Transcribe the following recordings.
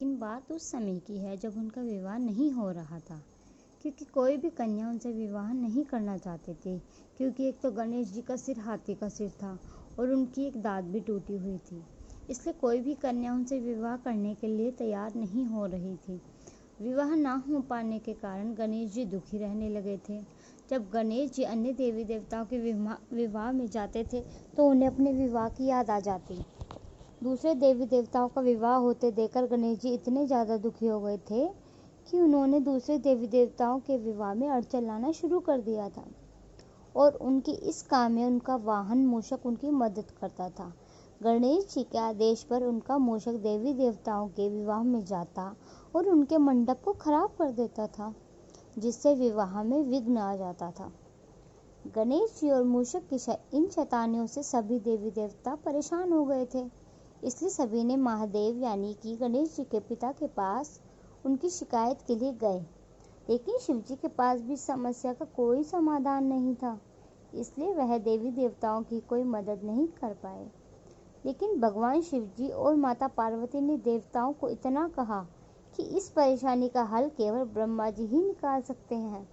लेकिन बात उस समय की है जब उनका विवाह नहीं हो रहा था, क्योंकि कोई भी कन्या उनसे विवाह नहीं करना चाहते थे, क्योंकि एक तो गणेश जी का सिर हाथी का सिर था और उनकी एक दाँत भी टूटी हुई थी। इसलिए कोई भी कन्या उनसे विवाह करने के लिए तैयार नहीं हो रही थी। विवाह ना हो पाने के कारण गणेश जी दुखी रहने लगे थे। जब गणेश जी अन्य देवी देवताओं के विवाह में जाते थे तो उन्हें अपने विवाह की याद आ जाती। दूसरे देवी देवताओं का विवाह होते देखकर गणेश जी इतने ज़्यादा दुखी हो गए थे कि उन्होंने दूसरे देवी देवताओं के विवाह में अड़चन लाना शुरू कर दिया था और उनकी इस काम में उनका वाहन मूषक उनकी मदद करता था। गणेश जी के आदेश पर उनका मूषक देवी देवताओं के विवाह में जाता और उनके मंडप को खराब कर देता था, जिससे विवाह में विघ्न आ जाता था। गणेश जी और मूषक की इन शैतानियों से सभी देवी देवता परेशान हो गए थे। इसलिए सभी ने महादेव यानी कि गणेश जी के पिता के पास उनकी शिकायत के लिए गए, लेकिन शिव जी के पास भी समस्या का कोई समाधान नहीं था। इसलिए वह देवी देवताओं की कोई मदद नहीं कर पाए। लेकिन भगवान शिव जी और माता पार्वती ने देवताओं को इतना कहा कि इस परेशानी का हल केवल ब्रह्मा जी ही निकाल सकते हैं।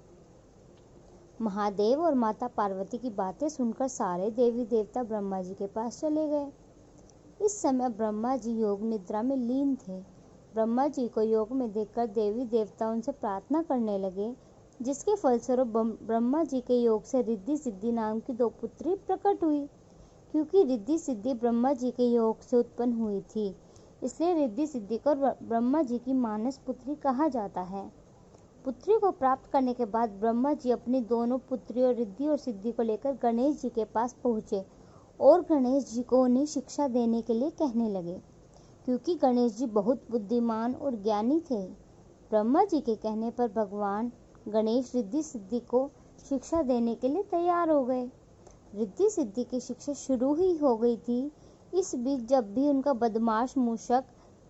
महादेव और माता पार्वती की बातें सुनकर सारे देवी देवता ब्रह्मा जी के पास चले गए। इस समय ब्रह्मा जी योग निद्रा में लीन थे। ब्रह्मा जी को योग में देखकर देवी देवता उनसे प्रार्थना करने लगे, जिसके फलस्वरूप ब्रह्मा जी के योग से रिद्धि सिद्धि नाम की 2 पुत्री प्रकट हुई। क्योंकि रिद्धि सिद्धि ब्रह्मा जी के योग से उत्पन्न हुई थी, इसलिए रिद्धि सिद्धि को ब्रह्मा जी की मानस पुत्री कहा जाता है। पुत्री को प्राप्त करने के बाद ब्रह्मा जी अपनी दोनों पुत्रियों रिद्धि और सिद्धि को लेकर गणेश जी के पास पहुँचे और गणेश जी को उन्हें शिक्षा देने के लिए कहने लगे, क्योंकि गणेश जी बहुत बुद्धिमान और ज्ञानी थे। ब्रह्मा जी के कहने पर भगवान गणेश रिद्धि सिद्धि को शिक्षा देने के लिए तैयार हो गए। रिद्धि सिद्धि की शिक्षा शुरू ही हो गई थी। इस बीच जब भी उनका बदमाश मूषक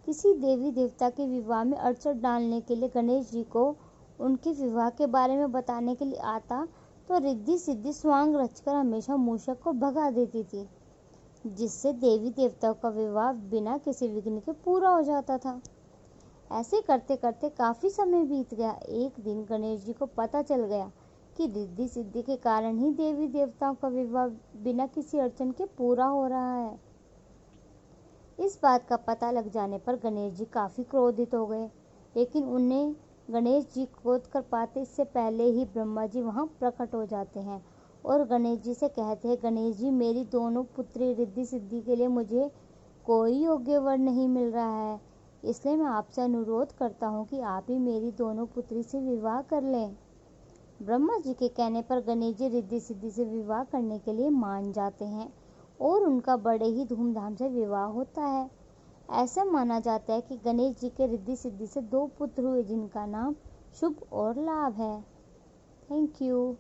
किसी देवी देवता के विवाह में अड़चन डालने के लिए गणेश जी को उनके विवाह के बारे में बताने के लिए आता, तो रिद्धि सिद्धि स्वांग रचकर हमेशा मूषक को भगा देती थी, जिससे देवी देवताओं का विवाह बिना किसी विघ्न के पूरा हो जाता था। ऐसे करते करते काफी समय बीत गया। एक दिन गणेश जी को पता चल गया कि रिद्धि सिद्धि के कारण ही देवी देवताओं का विवाह बिना किसी अड़चन के पूरा हो रहा है। इस बात का पता लग जाने पर गणेश जी काफी क्रोधित हो गए, लेकिन उन्हें गणेश जी क्रोध कर पाते इससे पहले ही ब्रह्मा जी वहां प्रकट हो जाते हैं और गणेश जी से कहते हैं, गणेश जी, मेरी दोनों पुत्री रिद्धि सिद्धि के लिए मुझे कोई योग्य वर नहीं मिल रहा है, इसलिए मैं आपसे अनुरोध करता हूँ कि आप ही मेरी दोनों पुत्री से विवाह कर लें। ब्रह्मा जी के कहने पर गणेश जी रिद्धि सिद्धि से विवाह करने के लिए मान जाते हैं और उनका बड़े ही धूमधाम से विवाह होता है। ऐसा माना जाता है कि गणेश जी के रिद्धि सिद्धि से 2 पुत्र हुए, जिनका नाम शुभ और लाभ है। Thank you.